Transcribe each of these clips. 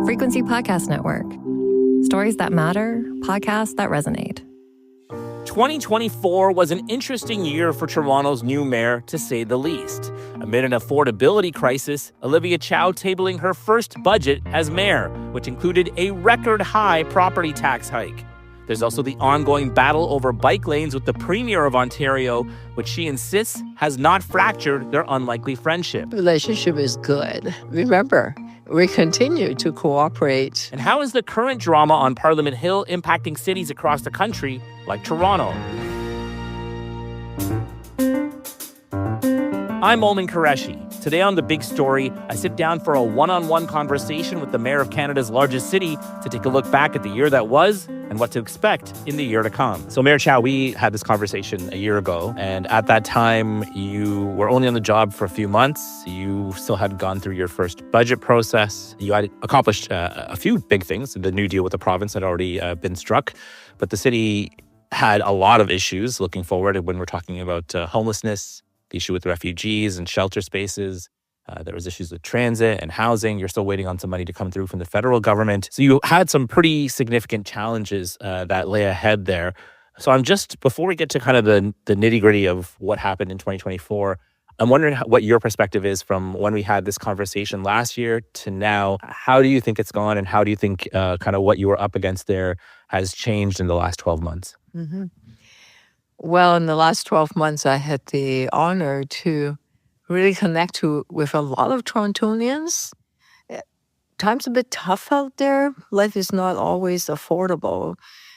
Frequency Podcast Network. Stories that matter, podcasts that resonate. 2024 was an interesting year for Toronto's new mayor, to say the least. Amid an affordability crisis, Olivia Chow tabling her first budget as mayor, which included a record-high property tax hike. There's also the ongoing battle over bike lanes with the Premier of Ontario, which she insists has not fractured their unlikely friendship. The relationship is good. Remember, we continue to cooperate. And how is the current drama on Parliament Hill impacting cities across the country, like Toronto? I'm Momin Qureshi. Today on The Big Story, I sit down for a one-on-one conversation with the mayor of Canada's largest city to take a look back at the year that was and what to expect in the year to come. So Mayor Chow, we had this conversation a year ago, and at that time, you were only on the job for a few months. You still hadn't gone through your first budget process. You had accomplished a few big things. The new deal with the province had already been struck, but the city had a lot of issues looking forward when we're talking about homelessness, the issue with refugees and shelter spaces. There was issues with transit and housing. You're still waiting on some money to come through from the federal government. So you had some pretty significant challenges that lay ahead there. So I'm just, before we get to kind of the nitty-gritty of what happened in 2024, I'm wondering what your perspective is from when we had this conversation last year to now. How do you think it's gone, and how do you think kind of what you were up against there has changed in the last 12 months? Mm-hmm. Well, in the last 12 months, I had the honor to really connect with a lot of Torontonians. Time's a bit tough out there. Life is not always affordable,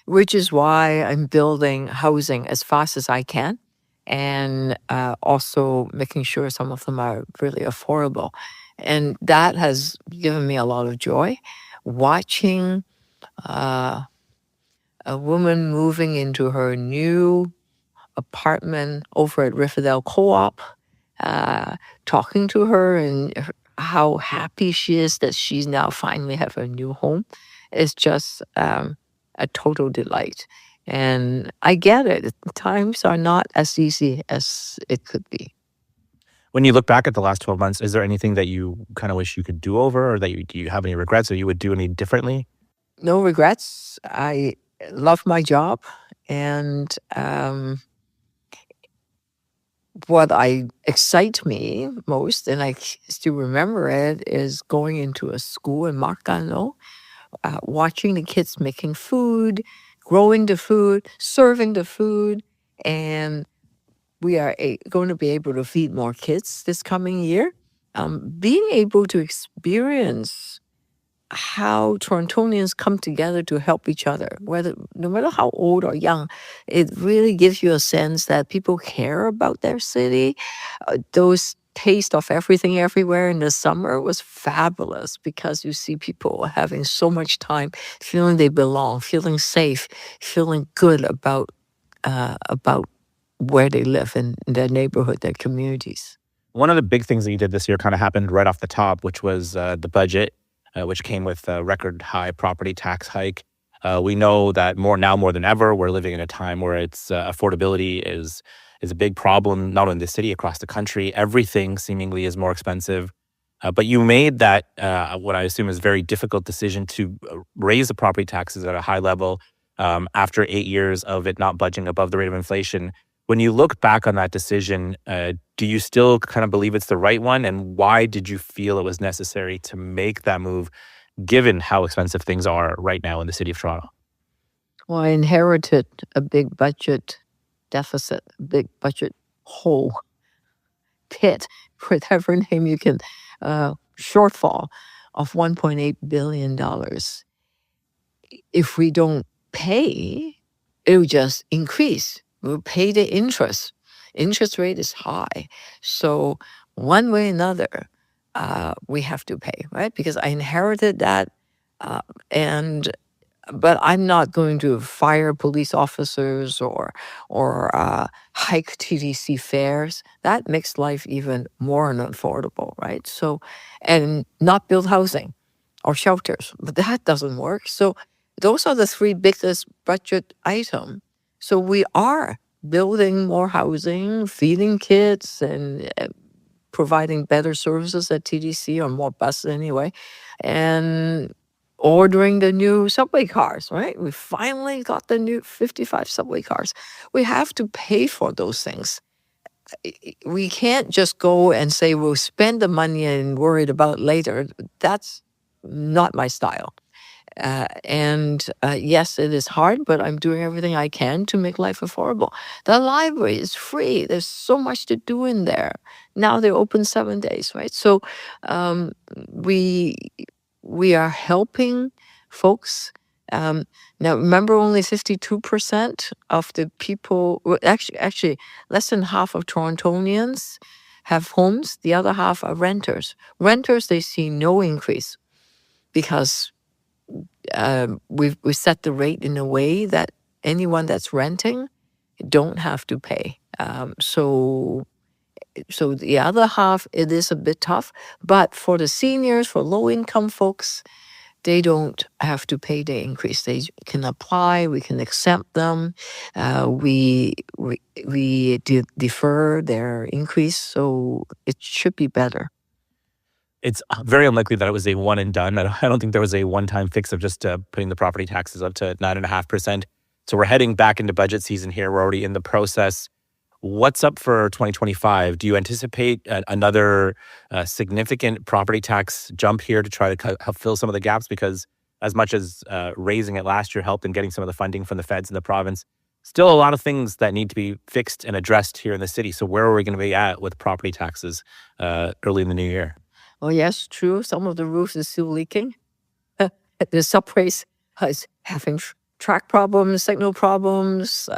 which is why I'm building housing as fast as I can, and also making sure some of them are really affordable. And that has given me a lot of joy. Watching a woman moving into her new apartment over at Riverdale Co-op, talking to her and how happy she is that she's now finally have a new home is just a total delight. And I get it. Times are not as easy as it could be. When you look back at the last 12 months, is there anything that you kind of wish you could do over, or that do you have any regrets, or you would do any differently? No regrets. I love my job, and what excites me most, and I still remember it, is going into a school in Marcano, watching the kids making food, growing the food, serving the food, and we are going to be able to feed more kids this coming year. Being able to experience how Torontonians come together to help each other, no matter how old or young, it really gives you a sense that people care about their city. Those taste of everything everywhere in the summer was fabulous, because you see people having so much time, feeling they belong, feeling safe, feeling good about where they live in their neighborhood, their communities. One of the big things that you did this year kind of happened right off the top, which was the budget, which came with a record high property tax hike. We know that now more than ever, we're living in a time where it's affordability is a big problem, not only in the city, across the country. Everything seemingly is more expensive. But you made that, what I assume is very difficult decision to raise the property taxes at a high level after 8 years of it not budging above the rate of inflation. When you look back on that decision, do you still kind of believe it's the right one? And why did you feel it was necessary to make that move, given how expensive things are right now in the city of Toronto? Well, I inherited a big budget deficit, a big budget hole, pit, whatever name you can, shortfall of $1.8 billion. If we don't pay, it will just increase. We'll pay the interest. Interest rate is high. So one way or another, we have to pay, right? Because I inherited that, but I'm not going to fire police officers or hike TTC fares. That makes life even more unaffordable, right? So, and not build housing or shelters, but that doesn't work. So those are the three biggest budget items. So we are building more housing, feeding kids, and providing better services at TDC, or more buses anyway. And ordering the new subway cars, right? We finally got the new 55 subway cars. We have to pay for those things. We can't just go and say we'll spend the money and worried about later. That's not my style. Yes, it is hard, but I'm doing everything I can to make life affordable. The library is free. There's so much to do in there. Now they're open 7 days, right? So um, we we are helping folks. Now, remember, only 52% of the people, well, actually, less than half of Torontonians have homes. The other half are renters. Renters, they see no increase because we set the rate in a way that anyone that's renting don't have to pay. So the other half, it is a bit tough. But for the seniors, for low income folks, they don't have to pay the increase. They can apply. We can accept them. We defer their increase, so it should be better. It's very unlikely that it was a one and done. I don't think there was a one-time fix of just putting the property taxes up to 9.5%. So we're heading back into budget season here. We're already in the process. What's up for 2025? Do you anticipate another significant property tax jump here to try to help fill some of the gaps? Because as much as raising it last year helped in getting some of the funding from the feds in the province, still a lot of things that need to be fixed and addressed here in the city. So where are we going to be at with property taxes early in the new year? Oh, yes, true. Some of the roofs is still leaking. The subways is having track problems, signal problems.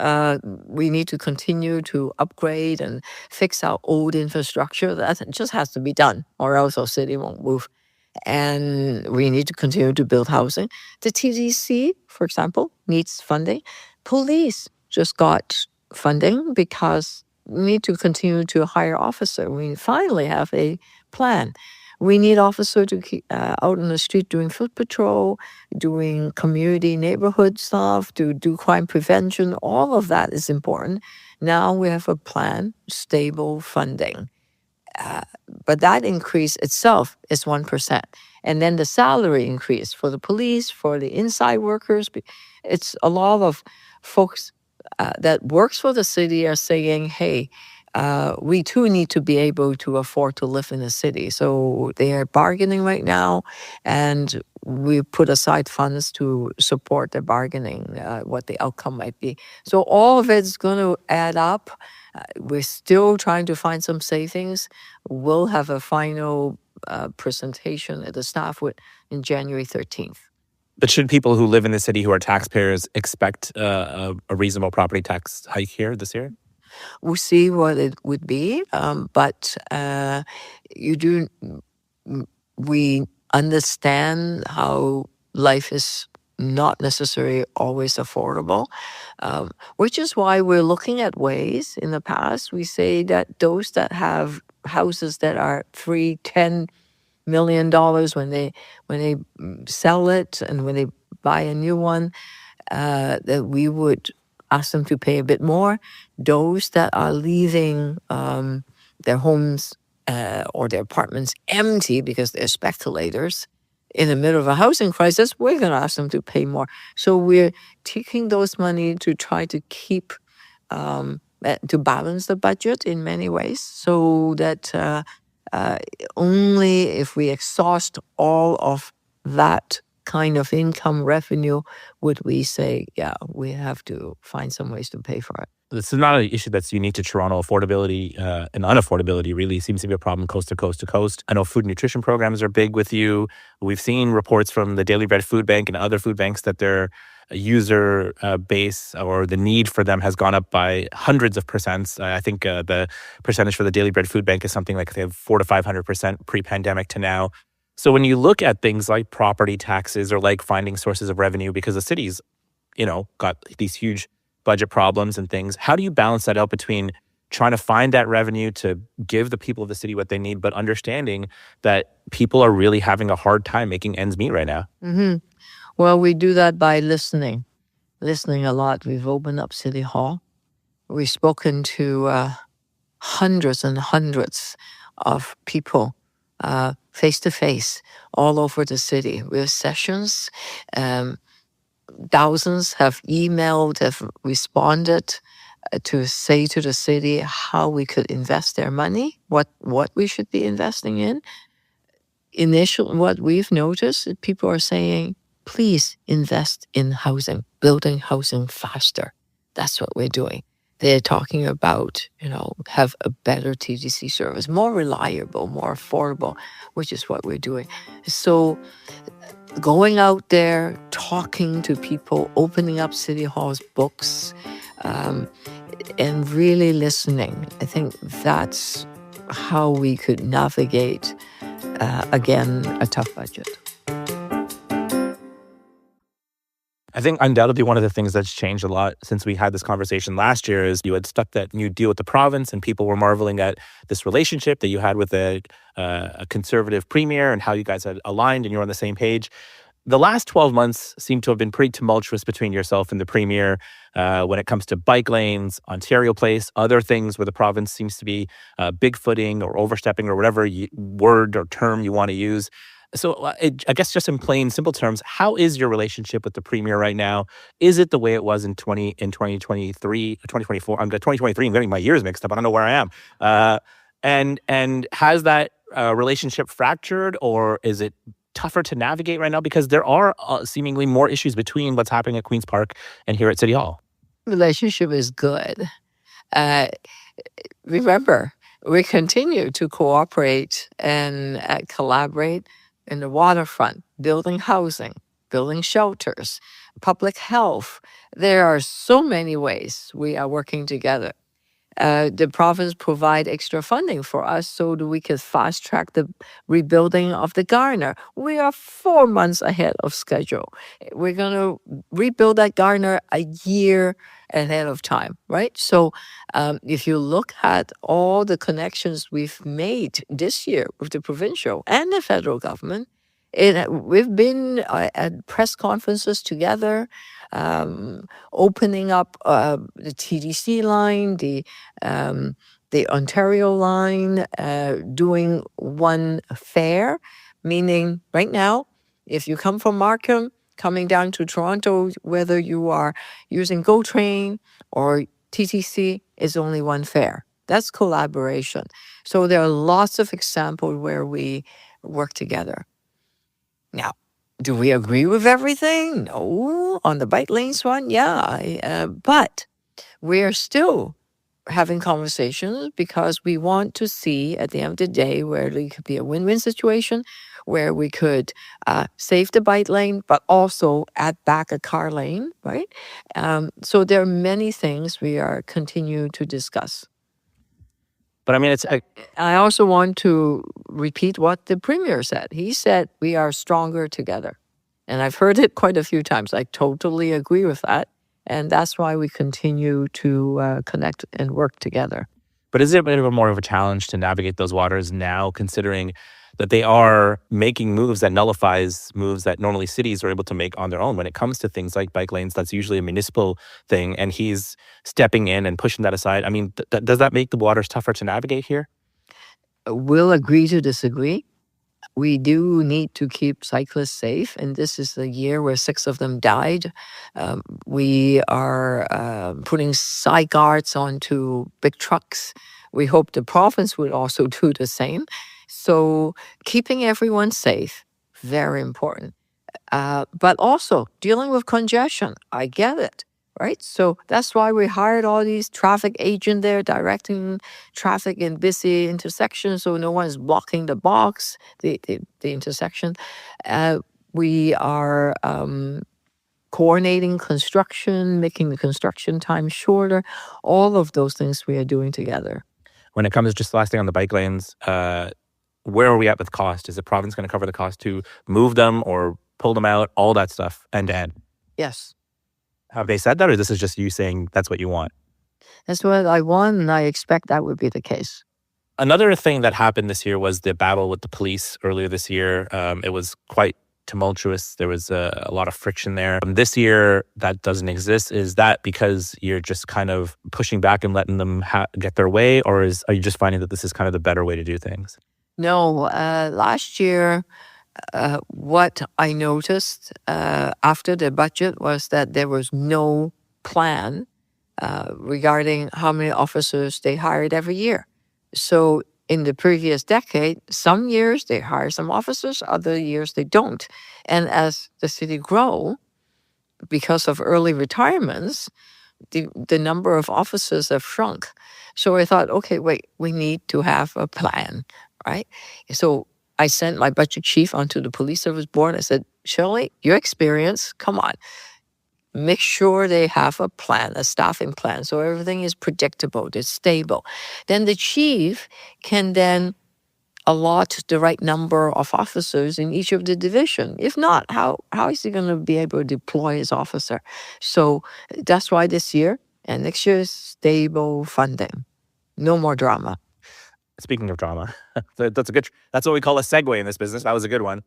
We need to continue to upgrade and fix our old infrastructure. That just has to be done, or else our city won't move. And we need to continue to build housing. The TDC, for example, needs funding. Police just got funding because we need to continue to hire officers. We finally have a plan. We need officers to keep out on the street doing foot patrol, doing community neighborhood stuff, to do crime prevention. All of that is important. Now we have a plan, stable funding. But that increase itself is 1%. And then the salary increase for the police, for the inside workers, it's a lot of folks that works for the city are saying, hey, we too need to be able to afford to live in the city. So they are bargaining right now, and we put aside funds to support the bargaining, what the outcome might be. So all of it's going to add up. We're still trying to find some savings. We'll have a final presentation at the Staffwood in January 13th. But should people who live in the city who are taxpayers expect a reasonable property tax hike here this year? We'll see what it would be, but we understand how life is not necessarily always affordable, which is why we're looking at ways. In the past, we say that those that have houses that are $10 million when they sell it and when they buy a new one, that we would ask them to pay a bit more. Those that are leaving their homes or their apartments empty because they're speculators in the middle of a housing crisis, we're going to ask them to pay more. So we're taking those money to try to keep, to balance the budget in many ways, so that only if we exhaust all of that kind of income revenue would we say, yeah, we have to find some ways to pay for it. This is not an issue that's unique to Toronto. Affordability and unaffordability really seems to be a problem coast to coast to coast. I know food and nutrition programs are big with you. We've seen reports from the Daily Bread Food Bank and other food banks that their user base or the need for them has gone up by hundreds of percents. I think the percentage for the Daily Bread Food Bank is something like they have 400 to 500% pre-pandemic to now. So when you look at things like property taxes or like finding sources of revenue, because the city's, got these huge budget problems and things, how do you balance that out between trying to find that revenue to give the people of the city what they need, but understanding that people are really having a hard time making ends meet right now? Mm-hmm. Well, we do that by listening a lot. We've opened up City Hall. We've spoken to hundreds and hundreds of people face-to-face all over the city. We have sessions. Um, Thousands have emailed, have responded to say to the city how we could invest their money, what we should be investing in. What we've noticed, people are saying, please invest in housing, building housing faster. That's what we're doing. They're talking about, have a better TDC service, more reliable, more affordable, which is what we're doing. So going out there, talking to people, opening up City Hall's books, and really listening. I think that's how we could navigate, again, a tough budget. I think undoubtedly one of the things that's changed a lot since we had this conversation last year is you had stuck that new deal with the province, and people were marveling at this relationship that you had with a conservative premier and how you guys had aligned and you're on the same page. The last 12 months seem to have been pretty tumultuous between yourself and the premier when it comes to bike lanes, Ontario Place, other things where the province seems to be bigfooting or overstepping or whatever word or term you want to use. So I guess just in plain, simple terms, how is your relationship with the premier right now? Is it the way it was in 2023, 2024? I'm 2023. I'm getting my years mixed up. I don't know where I am. And has that relationship fractured, or is it tougher to navigate right now? Because there are seemingly more issues between what's happening at Queen's Park and here at City Hall. Relationship is good. Remember, we continue to cooperate and collaborate in the waterfront, building housing, building shelters, public health. There are so many ways we are working together. The province provide extra funding for us so that we can fast track the rebuilding of the Garner. We are 4 months ahead of schedule. We're going to rebuild that Garner a year ahead of time, right? So if you look at all the connections we've made this year with the provincial and the federal government, we've been at press conferences together, opening up the TDC line, the Ontario line, doing one fare, meaning right now, if you come from Markham, coming down to Toronto, whether you are using GO Train or TTC, is only one fare. That's collaboration. So there are lots of examples where we work together. Now, do we agree with everything? No. On the bike lanes one, yeah. But we're still having conversations because we want to see at the end of the day where it could be a win-win situation where we could save the bike lane, but also add back a car lane, right? So there are many things we are continue to discuss. But I mean, I also want to repeat what the premier said. He said, we are stronger together. And I've heard it quite a few times. I totally agree with that. And that's why we continue to connect and work together. But is it a bit more of a challenge to navigate those waters now, considering that they are making moves that nullifies moves that normally cities are able to make on their own when it comes to things like bike lanes? That's usually a municipal thing, and he's stepping in and pushing that aside. I mean, does that make the waters tougher to navigate here? We'll agree to disagree. We do need to keep cyclists safe, and this is the year where 6 of them died. We are putting side guards onto big trucks. We hope the province would also do the same. So keeping everyone safe, very important. But also dealing with congestion. I get it, right? So that's why we hired all these traffic agents there directing traffic in busy intersections so no one's blocking the box, the intersection. We are coordinating construction, making the construction time shorter. All of those things we are doing together. When it comes, just last thing on the bike lanes, where are we at with cost? Is the province going to cover the cost to move them or pull them out, all that stuff, end to end? Yes. Have they said that, or this is just you saying that's what you want? That's what I want, and I expect that would be the case. Another thing that happened this year was the battle with the police earlier this year. It was quite tumultuous. There was a lot of friction there. This year, that doesn't exist. Is that because you're just kind of pushing back and letting them get their way, or are you just finding that this is kind of the better way to do things? No, last year, what I noticed after the budget was that there was no plan regarding how many officers they hired every year. So in the previous decade, some years they hire some officers, other years they don't. And as the city grow, because of early retirements, the number of officers have shrunk. So I thought, okay, wait, we need to have a plan, right? So I sent my budget chief onto the police service board. I said, Shirley, your experience, come on, make sure they have a plan, a staffing plan, so everything is predictable, it's stable. Then the chief can then allot the right number of officers in each of the division. If not, how is he going to be able to deploy his officer? So that's why this year and next year is stable funding. No more drama. Speaking of drama, that's what we call a segue in this business. That was a good one.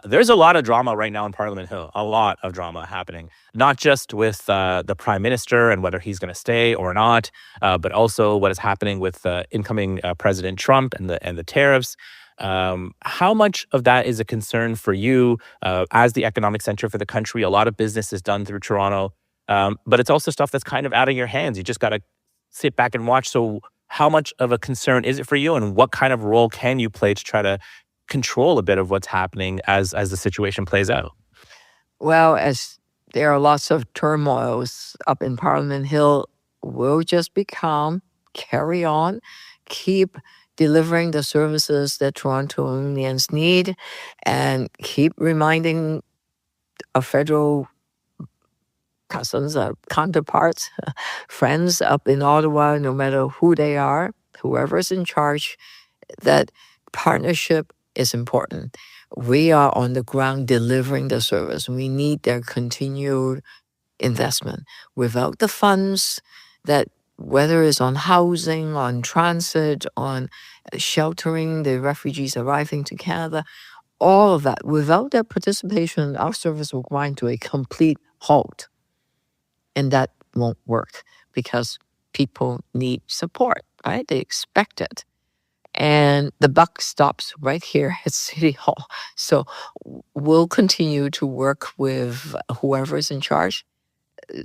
There's a lot of drama right now in Parliament Hill, a lot of drama happening, not just with the Prime Minister and whether he's going to stay or not, but also what is happening with incoming President Trump and the tariffs. How much of that is a concern for you as the economic center for the country? A lot of business is done through Toronto, but it's also stuff that's kind of out of your hands. You just got to sit back and watch. So how much of a concern is it for you, and what kind of role can you play to try to control a bit of what's happening as the situation plays out? Well, as there are lots of turmoils up in Parliament Hill, we'll just be calm, carry on, keep delivering the services that Torontonians need, and keep reminding our federal cousins, counterparts, friends up in Ottawa, no matter who they are, whoever's in charge, that partnership is important. We are on the ground delivering the service. We need their continued investment. Without the funds that, whether it's on housing, on transit, on sheltering the refugees arriving to Canada, all of that, without their participation, our service will grind to a complete halt. And that won't work because people need support, right? They expect it. And the buck stops right here at City Hall. So we'll continue to work with whoever's in charge.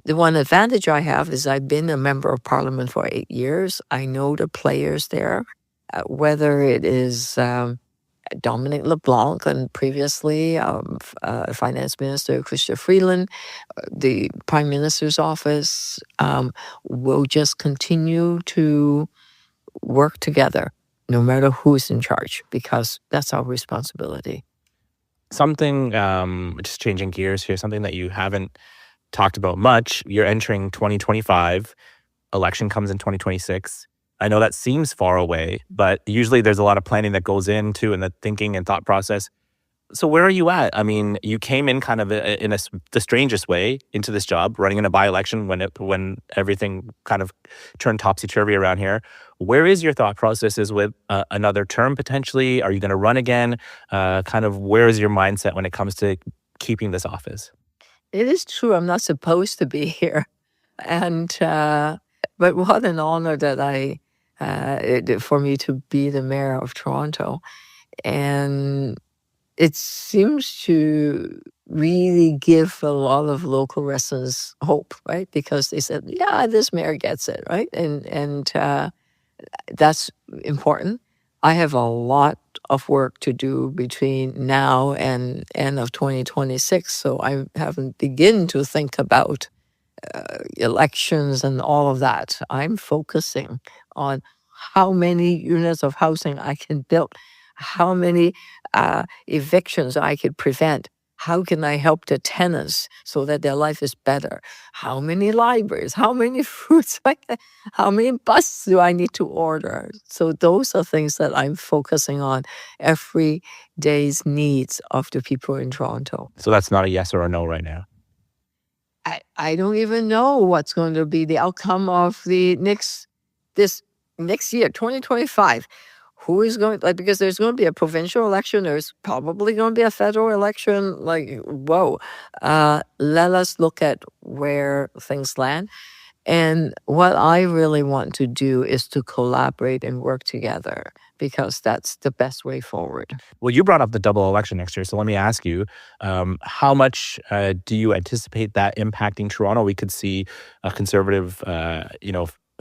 The one advantage I have is I've been a member of Parliament for 8 years. I know the players there, whether it is Dominic LeBlanc and previously Finance Minister Chrystia Freeland, the Prime Minister's office, will just continue to work together no matter who's in charge, because that's our responsibility. Something, just changing gears here, something that you haven't talked about much. You're entering 2025. Election comes in 2026. I know that seems far away, but usually there's a lot of planning that goes into and the thinking and thought process. So where are you at? I mean, you came in kind of in the strangest way into this job, running in a by-election when everything kind of turned topsy-turvy around here. Where is your thought processes with another term potentially? Are you going to run again? Kind of where is your mindset when it comes to keeping this office? It is true I'm not supposed to be here. And but what an honor that for me to be the mayor of Toronto. And it seems to really give a lot of local residents hope, right? Because they said, yeah, this mayor gets it, right? And that's important. I have a lot of work to do between now and end of 2026, so I haven't begun to think about elections and all of that. I'm focusing on how many units of housing I can build, how many evictions I could prevent. How can I help the tenants so that their life is better? How many libraries? How many fruits? How many buses do I need to order? So those are things that I'm focusing on every day's needs of the people in Toronto. So that's not a yes or a no right now. I don't even know what's going to be the outcome of this next year, 2025. Who is going, because there's going to be a provincial election, there's probably going to be a federal election. Whoa. Let us look at where things land. And what I really want to do is to collaborate and work together because that's the best way forward. Well, you brought up the double election next year, so let me ask you, how much do you anticipate that impacting Toronto? We could see a conservative,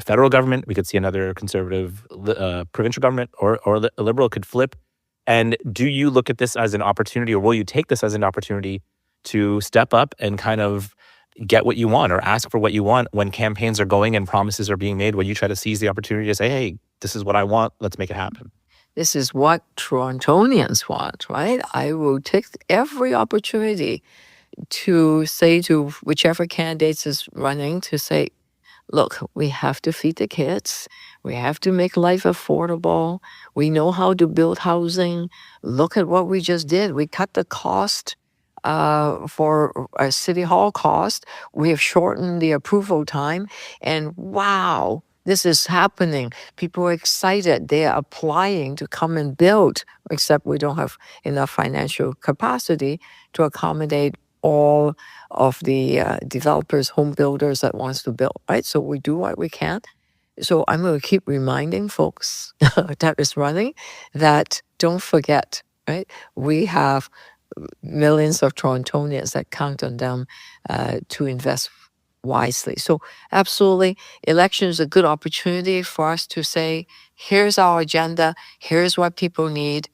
federal government. We could see another conservative provincial government, or a Liberal could flip. And do you look at this as an opportunity, or will you take this as an opportunity to step up and kind of get what you want or ask for what you want when campaigns are going and promises are being made? Will you try to seize the opportunity to say, hey, this is what I want, let's make it happen? This is what Torontonians want, right? I will take every opportunity to say to whichever candidates is running, to say, look, we have to feed the kids. We have to make life affordable. We know how to build housing. Look at what we just did. We cut the cost for a city hall cost. We have shortened the approval time. And wow, this is happening. People are excited. They are applying to come and build, except we don't have enough financial capacity to accommodate all of the developers, home builders that wants to build, right? So we do what we can. So I'm going to keep reminding folks that is running that don't forget, right? We have millions of Torontonians that count on them to invest wisely. So absolutely, election is a good opportunity for us to say, here's our agenda, here's what people need.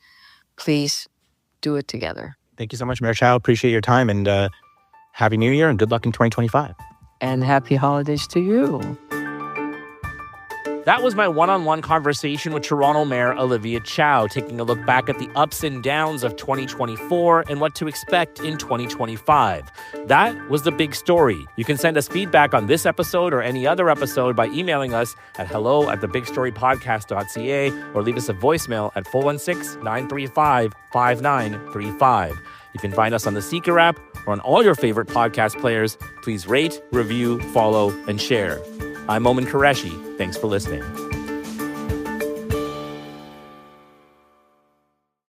Please do it together. Thank you so much, Mayor Chow. Appreciate your time, and Happy New Year and good luck in 2025. And happy holidays to you. That was my one-on-one conversation with Toronto Mayor Olivia Chow, taking a look back at the ups and downs of 2024 and what to expect in 2025. That was the big story. You can send us feedback on this episode or any other episode by emailing us at hello@thebigstorypodcast.ca or leave us a voicemail at 416-935-5935. You can find us on the Seeker app or on all your favorite podcast players. Please rate, review, follow, and share. I'm Momin Qureshi. Thanks for listening.